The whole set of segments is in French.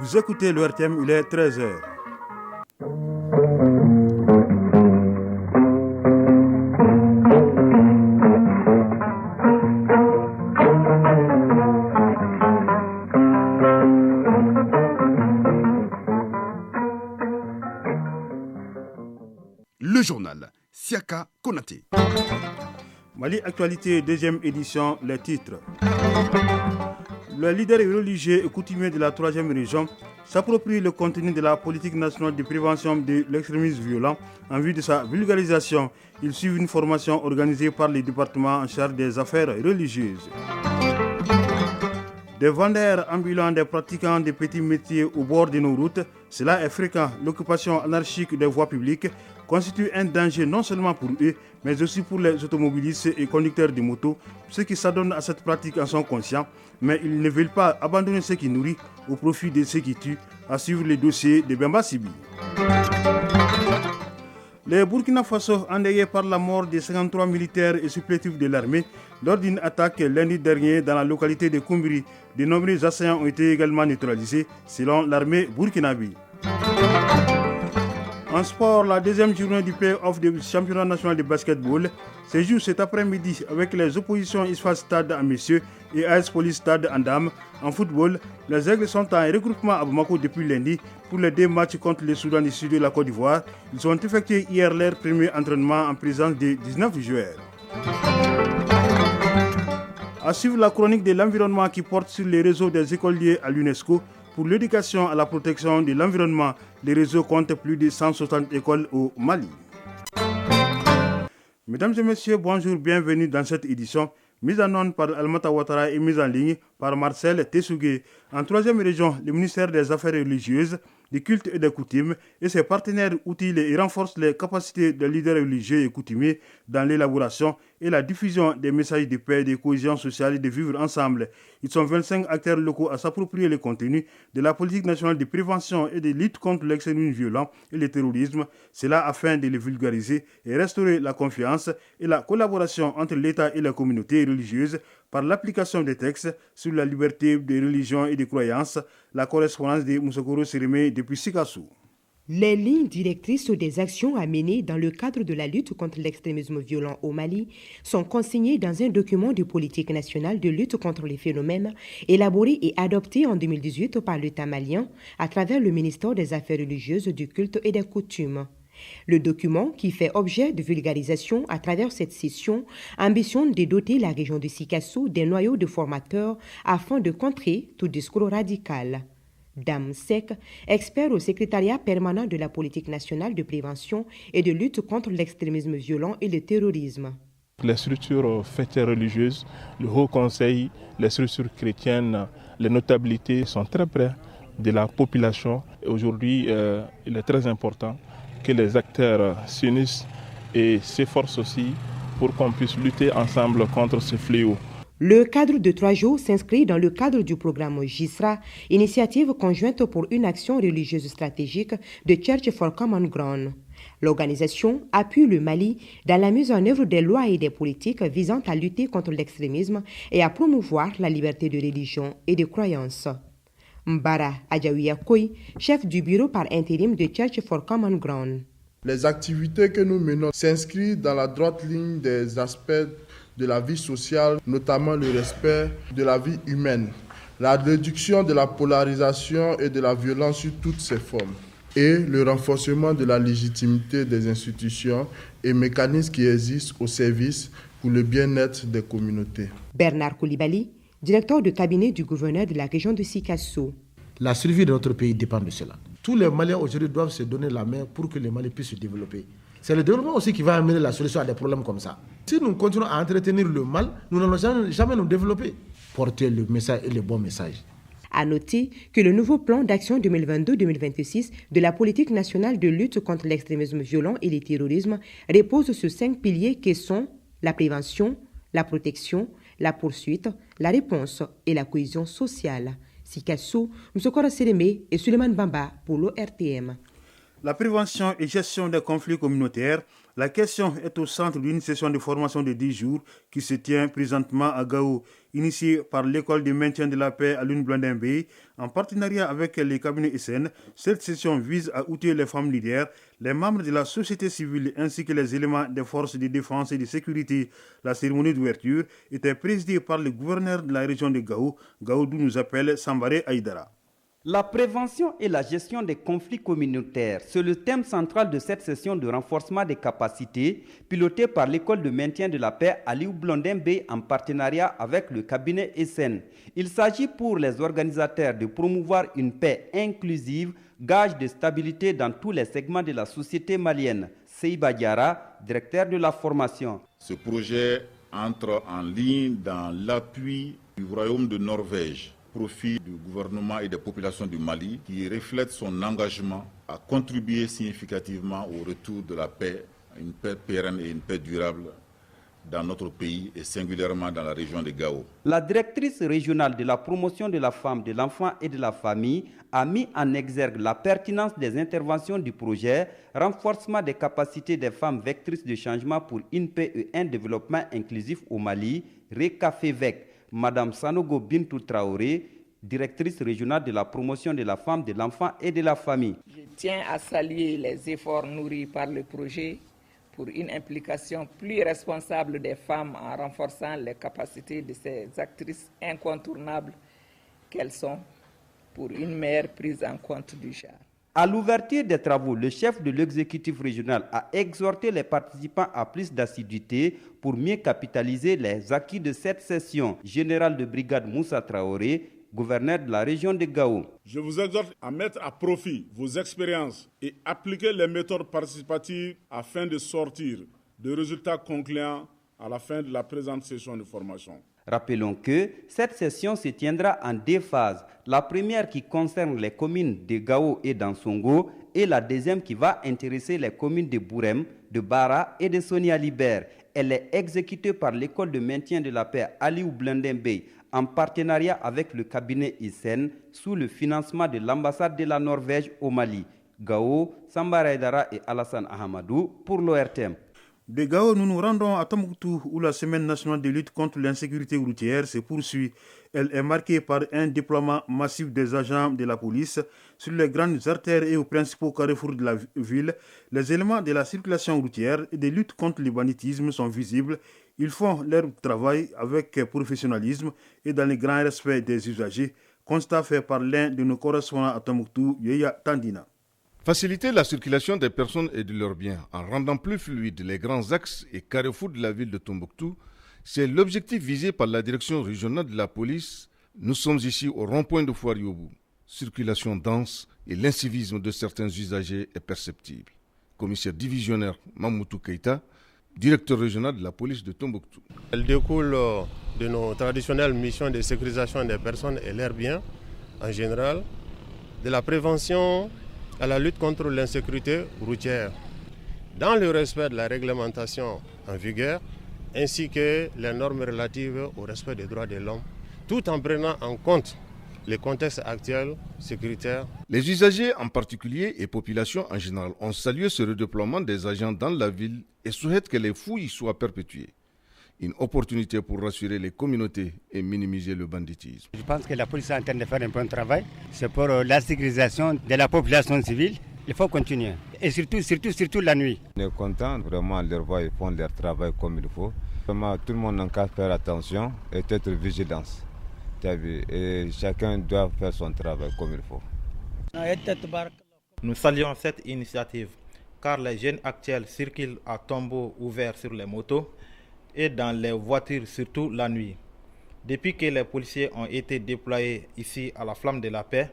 Vous écoutez le RTM, il est 13h. Le journal Siaka Konaté. Mali Actualité, deuxième édition, les titres. Le leader religieux et coutumier de la 3e région s'approprie le contenu de la politique nationale de prévention de l'extrémisme violent en vue de sa vulgarisation. Il suit une formation organisée par les départements en charge des affaires religieuses. Des vendeurs ambulants, des pratiquants des petits métiers au bord de nos routes, cela est fréquent. L'occupation anarchique des voies publiques constitue un danger non seulement pour eux, mais aussi pour les automobilistes et conducteurs de motos. Ceux qui s'adonnent à cette pratique en sont conscients, mais ils ne veulent pas abandonner ce qui nourrit au profit de ceux qui tuent, à suivre les dossiers de Bemba Sibi. Les Burkina Faso, endeuillés par la mort des 53 militaires et supplétifs de l'armée lors d'une attaque lundi dernier dans la localité de Koumbiri, de nombreux assaillants ont été également neutralisés selon l'armée burkinabé. En sport, la deuxième journée du play-off du championnat national de basketball se joue cet après-midi avec les oppositions ISFA Stade en messieurs et AS Police Stade en dames. En football, les Aigles sont en regroupement à Bamako depuis lundi pour les 2 matchs contre le Soudan du Sud et la Côte d'Ivoire. Ils ont effectué hier leur premier entraînement en présence de 19 joueurs. À suivre la chronique de l'environnement qui porte sur les réseaux des écoliers à l'UNESCO. Pour l'éducation à la protection de l'environnement, les réseaux comptent plus de 160 écoles au Mali. Mesdames et messieurs, bonjour, bienvenue dans cette édition. Mise en onde par Almata Ouattara et mise en ligne par Marcel Tessougué. En 3e région, le ministère des Affaires religieuses, des cultes et des coutumes et ses partenaires outillent et renforcent les capacités des leaders religieux et coutumiers dans l'élaboration et la diffusion des messages de paix, de cohésion sociale et de vivre ensemble. Ils sont 25 acteurs locaux à s'approprier le contenu de la politique nationale de prévention et de lutte contre l'extrémisme violent et le terrorisme, cela afin de les vulgariser et restaurer la confiance et la collaboration entre l'État et la communauté religieuse par l'application des textes sur la liberté de religion et de croyance. La correspondance de Moussokoro Sérémé depuis Sikassou. Les lignes directrices des actions à mener dans le cadre de la lutte contre l'extrémisme violent au Mali sont consignées dans un document de politique nationale de lutte contre les phénomènes élaboré et adopté en 2018 par l'État malien à travers le ministère des Affaires religieuses, du culte et des coutumes. Le document, qui fait objet de vulgarisation à travers cette session, ambitionne de doter la région de Sikassou des noyaux de formateurs afin de contrer tout discours radical. Dame Sek, expert au secrétariat permanent de la politique nationale de prévention et de lutte contre l'extrémisme violent et le terrorisme. Les structures fêtières religieuses, le Haut Conseil, les structures chrétiennes, les notabilités sont très près de la population. Aujourd'hui, il est très important que les acteurs s'unissent et s'efforcent aussi pour qu'on puisse lutter ensemble contre ce fléau. Le cadre de 3 jours s'inscrit dans le cadre du programme GISRA, initiative conjointe pour une action religieuse stratégique de Church for Common Ground. L'organisation appuie le Mali dans la mise en œuvre des lois et des politiques visant à lutter contre l'extrémisme et à promouvoir la liberté de religion et de croyance. Mbara Adjaouia Koy, chef du bureau par intérim de Church for Common Ground. Les activités que nous menons s'inscrivent dans la droite ligne des aspects de la vie sociale, notamment le respect de la vie humaine, la réduction de la polarisation et de la violence sous toutes ses formes, et le renforcement de la légitimité des institutions et mécanismes qui existent au service pour le bien-être des communautés. Bernard Koulibaly, directeur de cabinet du gouverneur de la région de Sikassou. La survie de notre pays dépend de cela. Tous les Maliens aujourd'hui doivent se donner la main pour que le Mali puisse se développer. C'est le développement aussi qui va amener la solution à des problèmes comme ça. Si nous continuons à entretenir le mal, nous n'allons jamais nous développer. Porter le message et le bon message. À noter que le nouveau plan d'action 2022-2026 de la politique nationale de lutte contre l'extrémisme violent et le terrorisme repose sur 5 piliers qui sont la prévention, la protection, la poursuite, la réponse et la cohésion sociale. Sikassou, Msokora Sérémé et Suleiman Bamba pour l'ORTM. La prévention et gestion des conflits communautaires, la question est au centre d'une session de formation de 10 jours qui se tient présentement à Gao, initiée par l'école de maintien de la paix à l'Une-Blandin-Bay, en partenariat avec les cabinets SN. Cette session vise à outiller les femmes leaders, les membres de la société civile ainsi que les éléments des forces de défense et de sécurité. La cérémonie d'ouverture était présidée par le gouverneur de la région de Gao, d'où nous appelle Sambaré Aïdara. La prévention et la gestion des conflits communautaires, c'est le thème central de cette session de renforcement des capacités pilotée par l'école de maintien de la paix à Liu-Blondin-Bay en partenariat avec le cabinet SN. Il s'agit pour les organisateurs de promouvoir une paix inclusive, gage de stabilité dans tous les segments de la société malienne. Seiba Diara, directeur de la formation. Ce projet entre en ligne dans l'appui du Royaume de Norvège, profit du gouvernement et des populations du Mali, qui reflète son engagement à contribuer significativement au retour de la paix, une paix pérenne et une paix durable dans notre pays et singulièrement dans la région de Gao. La directrice régionale de la promotion de la femme, de l'enfant et de la famille a mis en exergue la pertinence des interventions du projet renforcement des capacités des femmes vectrices de changement pour une paix et un développement inclusif au Mali, RECAFEVEC. Madame Sanogo Bintou Traoré, directrice régionale de la promotion de la femme, de l'enfant et de la famille. Je tiens à saluer les efforts nourris par le projet pour une implication plus responsable des femmes en renforçant les capacités de ces actrices incontournables qu'elles sont pour une meilleure prise en compte du genre. À l'ouverture des travaux, le chef de l'exécutif régional a exhorté les participants à plus d'assiduité pour mieux capitaliser les acquis de cette session. Général de brigade Moussa Traoré, gouverneur de la région de Gao. Je vous exhorte à mettre à profit vos expériences et appliquer les méthodes participatives afin de sortir de résultats concluants à la fin de la présente session de formation. Rappelons que cette session se tiendra en 2 phases. La première qui concerne les communes de Gao et d'Ansongo et la deuxième qui va intéresser les communes de Bourem, de Bara et de Sonia Libert. Elle est exécutée par l'école de maintien de la paix Aliou Blondin-Bay en partenariat avec le cabinet ISEN sous le financement de l'ambassade de la Norvège au Mali. Gao, Sambara Aïdara et Alassane Ahamadou pour l'ORTM. De Gao, nous nous rendons à Tombouctou où la semaine nationale de lutte contre l'insécurité routière se poursuit. Elle est marquée par un déploiement massif des agents de la police sur les grandes artères et aux principaux carrefours de la ville. Les éléments de la circulation routière et de lutte contre le banditisme sont visibles. Ils font leur travail avec professionnalisme et dans le grand respect des usagers. Constat fait par l'un de nos correspondants à Tombouctou, Yeya Tandina. Faciliter la circulation des personnes et de leurs biens en rendant plus fluides les grands axes et carrefours de la ville de Tombouctou, c'est l'objectif visé par la direction régionale de la police. Nous sommes ici au rond-point de Foire-Yobou. Circulation dense et l'incivisme de certains usagers est perceptible. Commissaire divisionnaire Mamoutou Keita, directeur régional de la police de Tombouctou. Elle découle de nos traditionnelles missions de sécurisation des personnes et leurs biens en général, de la prévention à la lutte contre l'insécurité routière, dans le respect de la réglementation en vigueur, ainsi que les normes relatives au respect des droits de l'homme, tout en prenant en compte les contextes actuels sécuritaires. Les usagers en particulier et populations en général ont salué ce redéploiement des agents dans la ville et souhaitent que les fouilles soient perpétuées. Une opportunité pour rassurer les communautés et minimiser le banditisme. Je pense que la police est en train de faire un bon travail. C'est pour la sécurisation de la population civile. Il faut continuer. Et surtout la nuit. On est content, vraiment, les voix ils font leur travail comme il faut. Vraiment, tout le monde n'a qu'à faire attention et être vigilant. Et chacun doit faire son travail comme il faut. Nous saluons cette initiative car les jeunes actuels circulent à tombeaux ouverts sur les motos et dans les voitures, surtout la nuit. Depuis que les policiers ont été déployés ici à la Flamme de la Paix,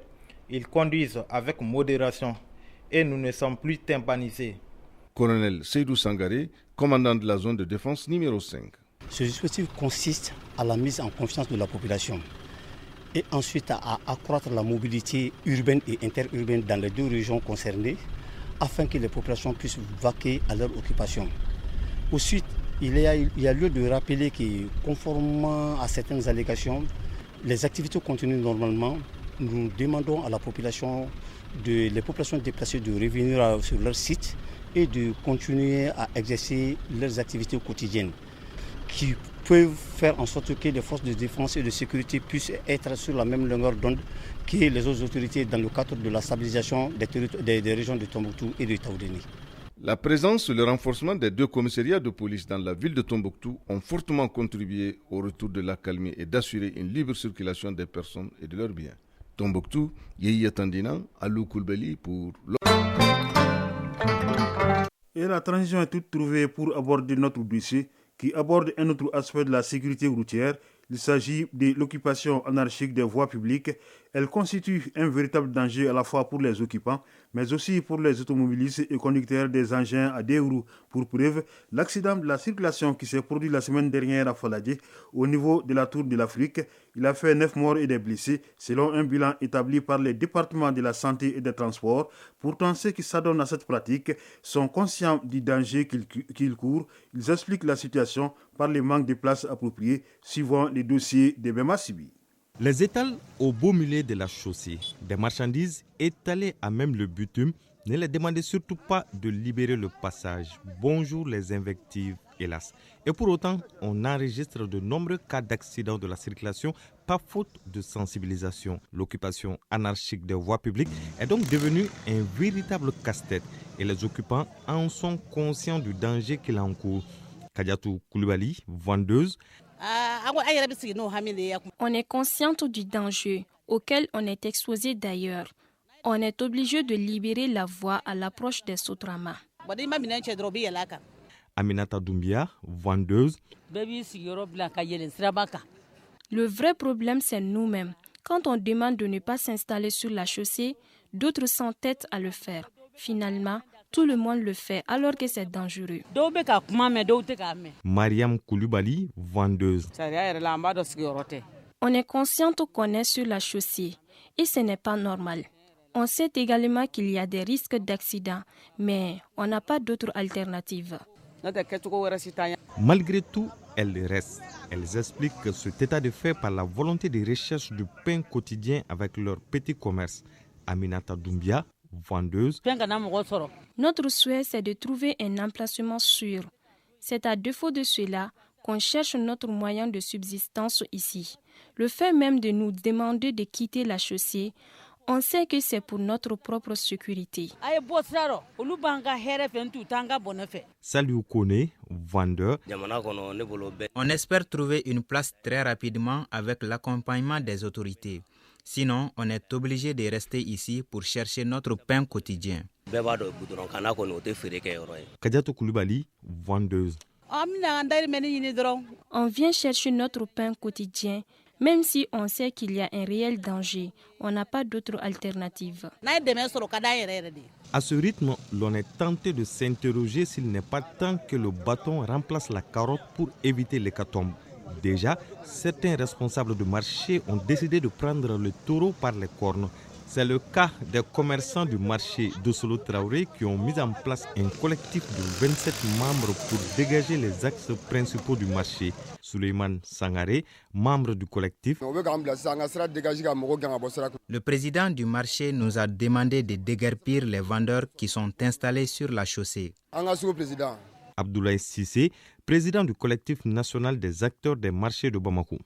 ils conduisent avec modération et nous ne sommes plus tympanisés. Colonel Seydou Sangaré, commandant de la zone de défense numéro 5. Ce dispositif consiste à la mise en confiance de la population et ensuite à accroître la mobilité urbaine et interurbaine dans les 2 régions concernées afin que les populations puissent vaquer à leur occupation. Ensuite, il y a lieu de rappeler que, conformément à certaines allégations, les activités continuent normalement. Nous demandons à la population les populations déplacées de revenir sur leur site et de continuer à exercer leurs activités quotidiennes qui peuvent faire en sorte que les forces de défense et de sécurité puissent être sur la même longueur d'onde que les autres autorités dans le cadre de la stabilisation des régions de Tombouctou et de Taoudéni. La présence et le renforcement des 2 commissariats de police dans la ville de Tombouctou ont fortement contribué au retour de l'accalmie et d'assurer une libre circulation des personnes et de leurs biens. Tombouctou, Yehia Tandina, Alou Koulibaly pour... Et la transition est toute trouvée pour aborder notre dossier qui aborde un autre aspect de la sécurité routière. Il s'agit de l'occupation anarchique des voies publiques. Elle constitue un véritable danger à la fois pour les occupants, mais aussi pour les automobilistes et conducteurs des engins à 2 roues. Pour preuve, l'accident de la circulation qui s'est produit la semaine dernière à Faladé, au niveau de la Tour de l'Afrique, il a fait 9 morts et des blessés, selon un bilan établi par les départements de la santé et des transports. Pourtant, ceux qui s'adonnent à cette pratique sont conscients du danger qu'ils courent. Ils expliquent la situation par le manque de places appropriées, suivant les dossiers de Bema Sibi. Les étals au beau milieu de la chaussée, des marchandises étalées à même le bitume, ne les demandez surtout pas de libérer le passage. Bonjour les invectives, hélas. Et pour autant, on enregistre de nombreux cas d'accidents de la circulation par faute de sensibilisation. L'occupation anarchique des voies publiques est donc devenue un véritable casse-tête et les occupants en sont conscients du danger qu'il encourt. Kadiatou Koulibaly, vendeuse. On est consciente du danger auquel on est exposé d'ailleurs. On est obligé de libérer la voie à l'approche des Sotrama. Aminata Doumbia, vendeuse. Le vrai problème, c'est nous-mêmes. Quand on demande de ne pas s'installer sur la chaussée, d'autres s'entêtent à le faire. Finalement, tout le monde le fait alors que c'est dangereux. Mariam Koulibaly, vendeuse. On est consciente qu'on est sur la chaussée et ce n'est pas normal. On sait également qu'il y a des risques d'accident, mais on n'a pas d'autre alternative. Malgré tout, elles restent. Elles expliquent cet état de fait par la volonté de recherche du pain quotidien avec leur petit commerce. Aminata Doumbia, vendeuse. Notre souhait, c'est de trouver un emplacement sûr. C'est à défaut de cela qu'on cherche notre moyen de subsistance ici. Le fait même de nous demander de quitter la chaussée, on sait que c'est pour notre propre sécurité. Salut Kone, vendeur. On espère trouver une place très rapidement avec l'accompagnement des autorités. Sinon, on est obligé de rester ici pour chercher notre pain quotidien. Kadiatou Koulibaly, vendeuse. On vient chercher notre pain quotidien, même si on sait qu'il y a un réel danger. On n'a pas d'autre alternative. À ce rythme, l'on est tenté de s'interroger s'il n'est pas temps que le bâton remplace la carotte pour éviter l'hécatombe. Déjà, certains responsables de marché ont décidé de prendre le taureau par les cornes. C'est le cas des commerçants du marché d'Ossolo Traoré qui ont mis en place un collectif de 27 membres pour dégager les axes principaux du marché. Suleiman Sangaré, membre du collectif. Le président du marché nous a demandé de déguerpir les vendeurs qui sont installés sur la chaussée. Abdoulaye Sissé, président du collectif national des acteurs des marchés de Bamako.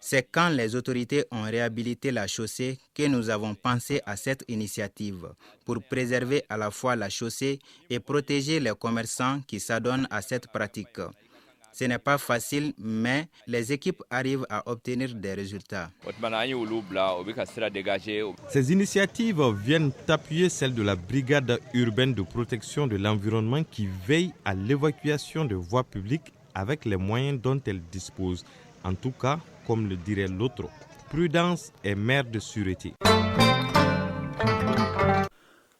C'est quand les autorités ont réhabilité la chaussée que nous avons pensé à cette initiative pour préserver à la fois la chaussée et protéger les commerçants qui s'adonnent à cette pratique. Ce n'est pas facile, mais les équipes arrivent à obtenir des résultats. Ces initiatives viennent appuyer celles de la brigade urbaine de protection de l'environnement qui veille à l'évacuation de voies publiques avec les moyens dont elle dispose. En tout cas, comme le dirait l'autre, prudence est mère de sûreté.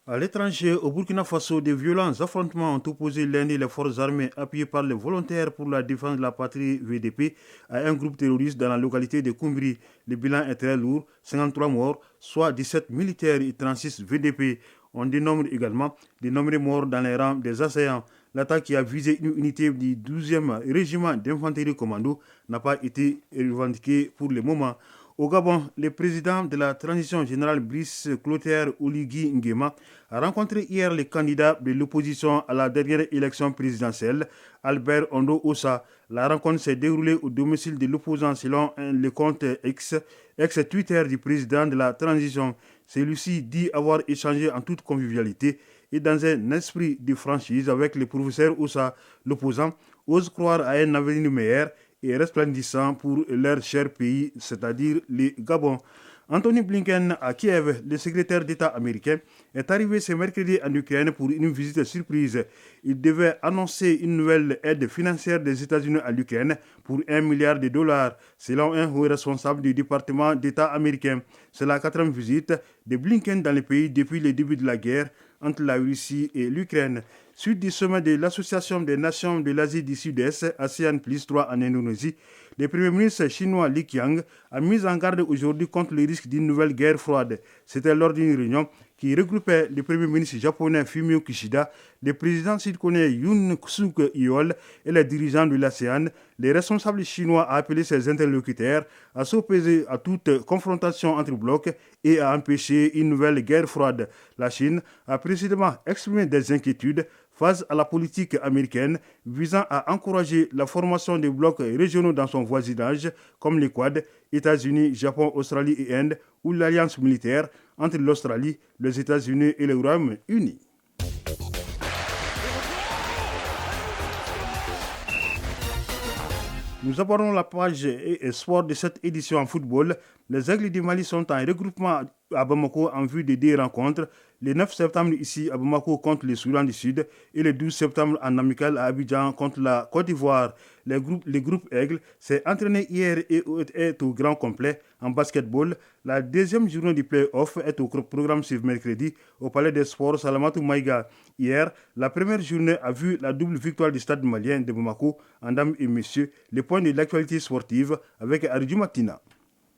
À l'étranger, au Burkina Faso, de violents affrontements ont opposé lundi les forces armées appuyées par les volontaires pour la défense de la patrie VDP à un groupe terroriste dans la localité de Koumbri. Le bilan est très lourd, 53 morts, soit 17 militaires et 36 VDP. On dénombre également des nombreux morts dans les rangs des assaillants. L'attaque qui a visé une unité du 12e régiment d'infanterie commando n'a pas été revendiquée pour le moment. Au Gabon, le président de la transition générale Brice Clotaire Oligui Nguema a rencontré hier les candidats de l'opposition à la dernière élection présidentielle, Albert Ondo Ossa. La rencontre s'est déroulée au domicile de l'opposant selon le compte ex-Twitter du président de la transition. Celui-ci dit avoir échangé en toute convivialité et dans un esprit de franchise avec le professeur Ossa. L'opposant ose croire à un avenir meilleur et resplendissant pour leur cher pays, c'est-à-dire le Gabon. Anthony Blinken à Kiev, le secrétaire d'État américain, est arrivé ce mercredi en Ukraine pour une visite surprise. Il devait annoncer une nouvelle aide financière des États-Unis à l'Ukraine pour $1 milliard, selon un haut responsable du département d'État américain. C'est la 4e visite de Blinken dans le pays depuis le début de la guerre entre la Russie et l'Ukraine. Suite du sommet de l'Association des Nations de l'Asie du Sud-Est, ASEAN Plus 3 en Indonésie, le Premier ministre chinois Li Qiang a mis en garde aujourd'hui contre le risque d'une nouvelle guerre froide. C'était lors d'une réunion qui regroupait le Premier ministre japonais Fumio Kishida, le président sud-coréen Yoon Suk Yeol et les dirigeants de l'ASEAN. Les responsables chinois a appelé ses interlocuteurs à s'opposer à toute confrontation entre blocs et à empêcher une nouvelle guerre froide. La Chine a précédemment exprimé des inquiétudes face à la politique américaine visant à encourager la formation des blocs régionaux dans son voisinage, comme les Quad, États-Unis, Japon, Australie et Inde, ou l'alliance militaire entre l'Australie, les États-Unis et le Royaume-Uni. Nous abordons la page sport de cette édition en football. Les Aigles du Mali sont en regroupement à Bamako en vue de 2 rencontres. Le 9 septembre ici à Bamako contre le Soudan du Sud et le 12 septembre en amical à Abidjan contre la Côte d'Ivoire. Le groupe Aigle s'est entraîné hier et est au grand complet en basketball. La 2e journée du play-off est au programme ce mercredi au Palais des Sports Salamatou Maïga. Hier, la première journée a vu la double victoire du stade malien de Bamako en dames et messieurs. Les points de l'actualité sportive avec Aridou Matina.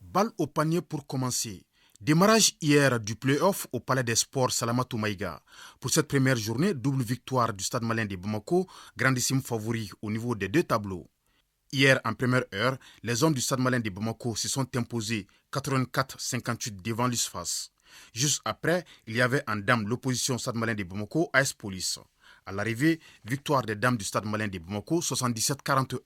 Balle au panier pour commencer. Démarrage hier du play-off au Palais des Sports Salamatou Maïga. Pour cette première journée, double victoire du Stade malien de Bamako, grandissime favori au niveau des 2 tableaux. Hier, en première heure, les hommes du Stade malien de Bamako se sont imposés 84-58 devant l'USFAS. Juste après, il y avait en dames l'opposition Stade malien de Bamako AS Police. À l'arrivée, victoire des dames du Stade malien de Bamako 77-41.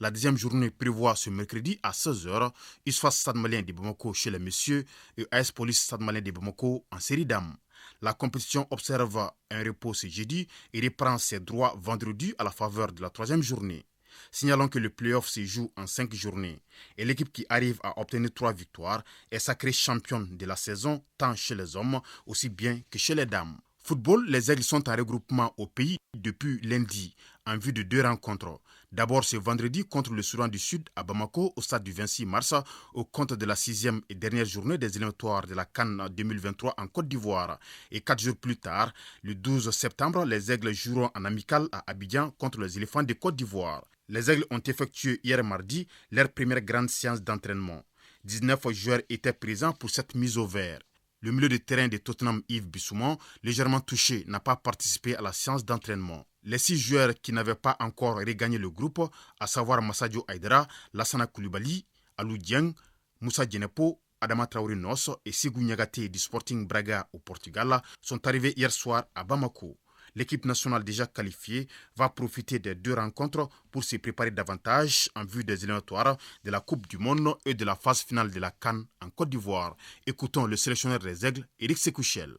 La 2e journée prévoit ce mercredi à 16h, USFAS Stade malien de Bamako chez les messieurs et AS Police Stade malien de Bamako en série dames. La compétition observe un repos ce jeudi et reprend ses droits vendredi à la faveur de la 3e journée. Signalons que le play-off se joue en 5 journées et l'équipe qui arrive à obtenir 3 victoires est sacrée championne de la saison tant chez les hommes aussi bien que chez les dames. Football, les Aigles sont en regroupement au pays depuis lundi en vue de 2 rencontres. D'abord ce vendredi contre le Soudan du Sud à Bamako au stade du 26 mars au compte de la 6e et dernière journée des éliminatoires de la CAN 2023 en Côte d'Ivoire. Et 4 jours plus tard, le 12 septembre, les Aigles joueront en amical à Abidjan contre les éléphants de Côte d'Ivoire. Les Aigles ont effectué hier mardi leur première grande séance d'entraînement. 19 joueurs étaient présents pour cette mise au vert. Le milieu de terrain de Tottenham Yves Bissouma, légèrement touché, n'a pas participé à la séance d'entraînement. Les 6 joueurs qui n'avaient pas encore regagné le groupe, à savoir Massadio Aïdara, Lassana Koulibaly, Alou Dieng, Moussa Djenepo, Adama Traoré Nos et Sigou Niagaté du Sporting Braga au Portugal, sont arrivés hier soir à Bamako. L'équipe nationale déjà qualifiée va profiter des 2 rencontres pour se préparer davantage en vue des éliminatoires de la Coupe du Monde et de la phase finale de la CAN en Côte d'Ivoire. Écoutons le sélectionneur des Aigles, Éric Sekouchel.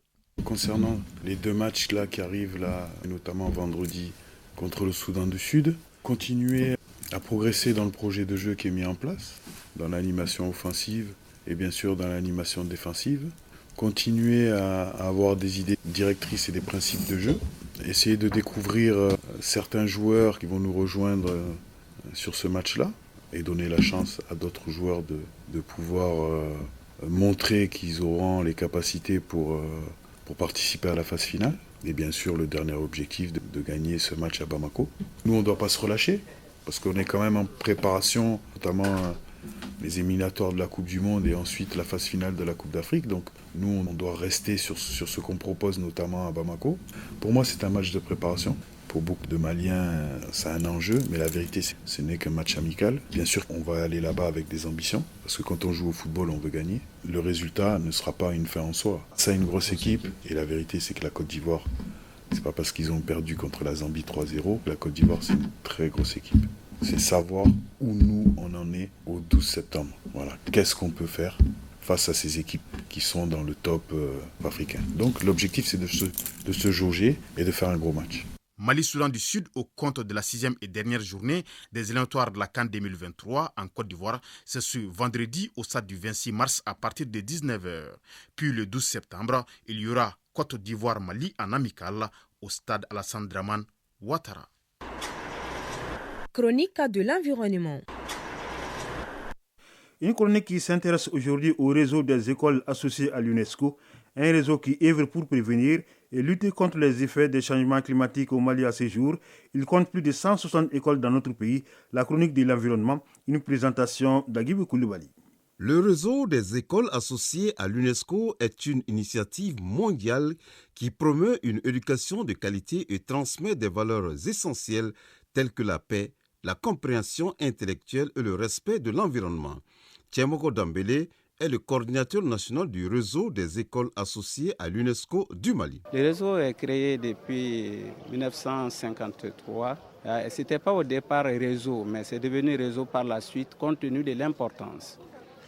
Concernant les 2 matchs là qui arrivent là, notamment vendredi contre le Soudan du Sud, continuer à progresser dans le projet de jeu qui est mis en place, dans l'animation offensive et bien sûr dans l'animation défensive. Continuer à avoir des idées directrices et des principes de jeu. Essayer de découvrir certains joueurs qui vont nous rejoindre sur ce match-là et donner la chance à d'autres joueurs de pouvoir montrer qu'ils auront les capacités pour participer à la phase finale. Et bien sûr, le dernier objectif de gagner ce match à Bamako. Nous, on ne doit pas se relâcher parce qu'on est quand même en préparation, notamment les éliminatoires de la Coupe du Monde et ensuite la phase finale de la Coupe d'Afrique. Donc nous, on doit rester sur ce qu'on propose, notamment à Bamako. Pour moi, c'est un match de préparation. Pour beaucoup de Maliens, c'est un enjeu, mais la vérité, ce n'est qu'un match amical. Bien sûr, on va aller là-bas avec des ambitions, parce que quand on joue au football, on veut gagner. Le résultat ne sera pas une fin en soi. C'est une grosse équipe, et la vérité, c'est que la Côte d'Ivoire, c'est pas parce qu'ils ont perdu contre la Zambie 3-0, la Côte d'Ivoire, c'est une très grosse équipe. C'est savoir où nous, on en est au 12 septembre. Voilà. Qu'est-ce qu'on peut faire face à ces équipes qui sont dans le top africain. Donc l'objectif, c'est de se jauger et de faire un gros match. Mali-Soudan du Sud au compte de la 6e et dernière journée des éliminatoires de la CAN 2023 en Côte d'Ivoire. C'est ce vendredi au stade du 26 mars à partir de 19h. Puis le 12 septembre, il y aura Côte d'Ivoire-Mali en amical au stade Alassane Dramane Ouattara. Chronique de l'environnement. Une chronique qui s'intéresse aujourd'hui au réseau des écoles associées à l'UNESCO, un réseau qui œuvre pour prévenir et lutter contre les effets des changements climatiques au Mali à ce jour. Il compte plus de 160 écoles dans notre pays. La chronique de l'environnement, une présentation d'Agibou Koulibaly. Le réseau des écoles associées à l'UNESCO est une initiative mondiale qui promeut une éducation de qualité et transmet des valeurs essentielles telles que la paix, la compréhension intellectuelle et le respect de l'environnement. Thiemoko Dambélé est le coordinateur national du réseau des écoles associées à l'UNESCO du Mali. Le réseau est créé depuis 1953. Ce n'était pas au départ un réseau, mais c'est devenu réseau par la suite compte tenu de l'importance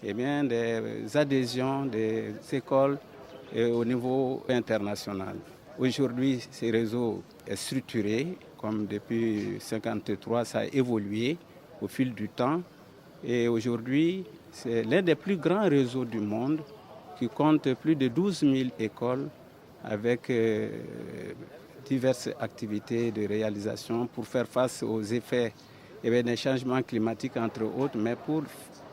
des adhésions des écoles au niveau international. Aujourd'hui, ce réseau est structuré, comme depuis 1953, ça a évolué au fil du temps. Et aujourd'hui, c'est l'un des plus grands réseaux du monde qui compte plus de 12 000 écoles avec diverses activités de réalisation pour faire face aux effets des changements climatiques, entre autres, mais pour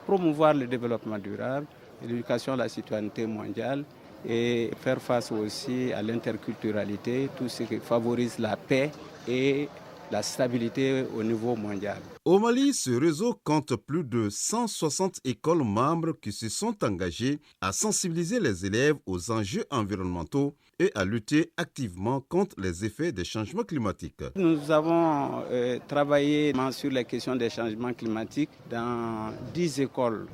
promouvoir le développement durable, l'éducation à la citoyenneté mondiale et faire face aussi à l'interculturalité, tout ce qui favorise la paix et la stabilité au niveau mondial. Au Mali, ce réseau compte plus de 160 écoles membres qui se sont engagées à sensibiliser les élèves aux enjeux environnementaux et à lutter activement contre les effets des changements climatiques. Nous avons travaillé sur les questions des changements climatiques dans 10 écoles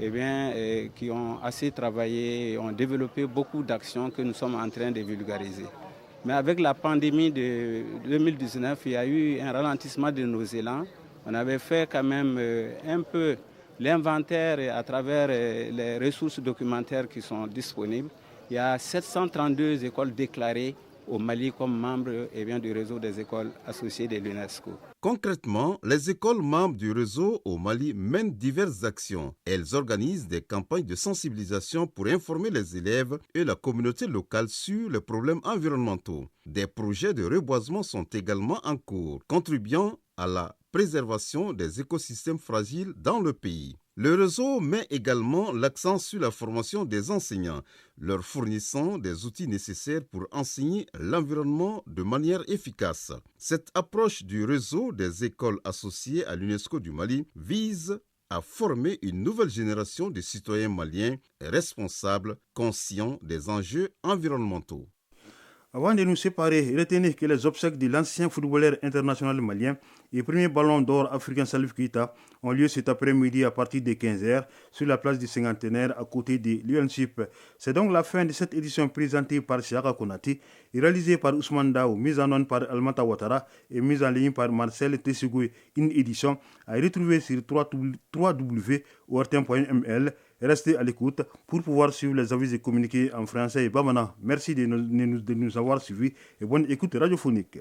qui ont assez travaillé et ont développé beaucoup d'actions que nous sommes en train de vulgariser. Mais avec la pandémie de 2019, il y a eu un ralentissement de nos élans. On avait fait quand même un peu l'inventaire à travers les ressources documentaires qui sont disponibles. Il y a 732 écoles déclarées au Mali comme membres du réseau des écoles associées de l'UNESCO. Concrètement, les écoles membres du réseau au Mali mènent diverses actions. Elles organisent des campagnes de sensibilisation pour informer les élèves et la communauté locale sur les problèmes environnementaux. Des projets de reboisement sont également en cours, contribuant à la préservation des écosystèmes fragiles dans le pays. Le réseau met également l'accent sur la formation des enseignants, leur fournissant des outils nécessaires pour enseigner l'environnement de manière efficace. Cette approche du réseau des écoles associées à l'UNESCO du Mali vise à former une nouvelle génération de citoyens maliens responsables, conscients des enjeux environnementaux. Avant de nous séparer, retenez que les obsèques de l'ancien footballeur international malien et premier ballon d'or africain Salif Keita ont lieu cet après-midi à partir de 15h sur la place du Cinquantenaire à côté de l'UNCIP. C'est donc la fin de cette édition présentée par Siaka Konati et réalisée par Ousmane Dao, mise en onde par Almata Ouattara et mise en ligne par Marcel Tessougoui. Une édition à retrouver sur www.ortem.ml. Restez à l'écoute pour pouvoir suivre les avis et communiquer en français et bamana. Merci de nous avoir suivis et bonne écoute radiophonique.